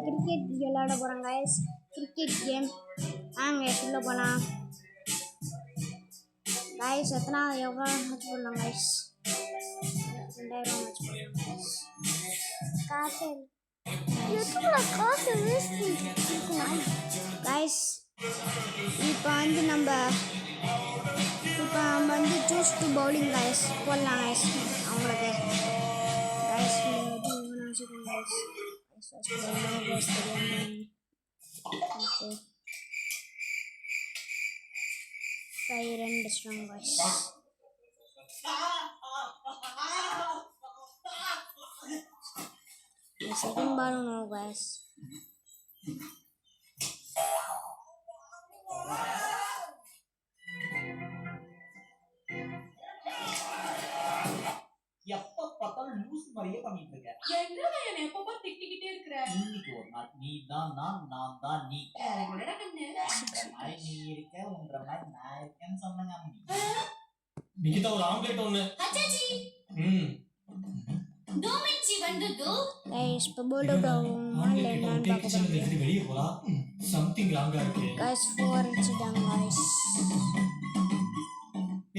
Cricket விளையாட போகிறோம் guys. Cricket game வாங்க உள்ளே போகலாம் கைஸ். எவ்வளோ மேட்ச் போடலாம் கைஸ்? 2000 மேட்ச் போடலாம் காசு கைஸ். இப்போ நம்ம சூஸ் டு பவுலிங் கைஸ் போடலாம் கைஸ். அவங்களுக்கு guys siren strong guys. The second ball no guys. எப்ப பார்த்தாலும் லூஸ் மாதிரியே பண்ணிட்டு இருக்க. என்னடா என்ன எப்பப்ப திட்டிக்கிட்டே இருக்கற? இன்னைக்கு ஒரு நாள் நீ தான் நான் தான் நீ. என்னடா கண்ணு? நீ இருக்க உன்ற மாதிரி நான் இருக்கேன்னு சொன்னங்க அம்மி. நிகிதா ஒரு ஆம்லெட் ஒன்னு. அச்சாச்சி. தோமிச்சி வந்தது. Guys, இப்போ போல்ட் அவுட் ஆகும். ஆன்லைன் நான் பார்க்க போறேன். வெளிய போலாம். சம்திங் ராங்கா இருக்கு. Guys 4 அடிச்சிட்டாங்க guys.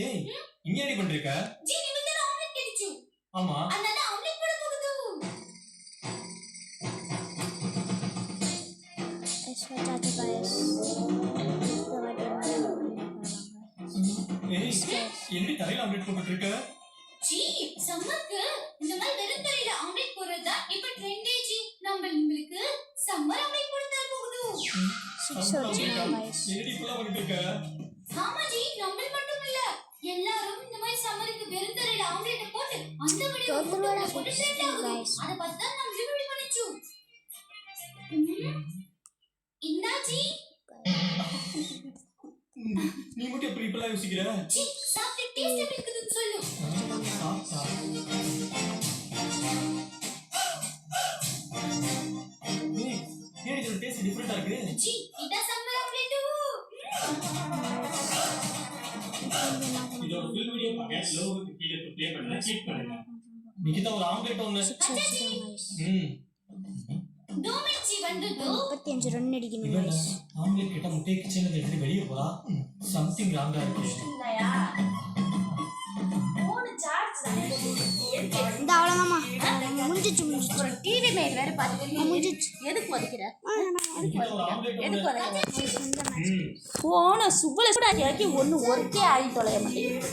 ஏய், இங்க என்ன பண்றீங்க? ஜி நிமித்த ஆம்லெட் கிடைச்சு. ஆமா. அண்ணா ஆம்லெட் போட போகுது. Guys, வச்சாச்சு guys. ஏய், என்ன தரையில ஆம்லெட் போட்டுட்டு இருக்க? ஜி சம்மருக்கு இந்த மாதிரி வெறும் தரையில ஆம்லெட் போடுறதா இப்ப ட்ரெண்டே ஜி. உங்களுக்கு சம்மர் ஆம்லெட் போட தர போகுது. 6 அடிச்சிட்டாங்க guys. என்னடி இப்படி பண்ணிட்டு இருக்க? ஆமா ஜி, நம்ம மட்டும் இல்ல எல்லாரும் இந்த மாதிரி சம்மருக்கு வெறும் தரையில ஆம்லெட் போட்டு அந்த வீடியோ போட்டு ட்ரெண்ட் ஆகுது. அத பார்த்தா நம்ம ரிவ்யூ பண்ணிச்சு. இன்னாஜி நீ மட்டும் எப்படி இப்படி யோசிக்கிற? ஜி சாப்பிட்டு டேஸ்ட் எப்படி இருக்குதுன்னு சொல்லு. ஏய், இது டேஸ்ட் டிஃபரண்டா இருக்கு. ஜி இத சம்மர் ஆம்லெட். இதோட ஃபுல் வீடியோ பாக்க லோகோக்கு கீழ ப்ளே பண்ணுங்க, கிளிக் பண்ணுங்க. நிகிதா ஒரு ஆம்லெட் ஒன்னு. 6 அடிச்சிட்டாங்க guys. தோமிச்சி வந்தது. 35 ரன் அடிக்கணும் guys. ஆம்லெட் கிட்ட முட்டை கிச்சன்ல எடுத்து வெளிய போறா. சம்திங் ராங்கா இருக்கு. இல்லையா? போன் சார்ஜ் தானே இந்த அவ்வளவுதாமா முடிஞ்சிச்சு. டிவி மேல வேற பாத்துட்டு முடிஞ்சிச்சு. எதுக்கு வதக்கிற? எதுக்கு வதக்கிற? போன சுவல கூட இறக்கி ஒன்னு ஒர்க்கே ஆகி தொலைய மாட்டேங்குது.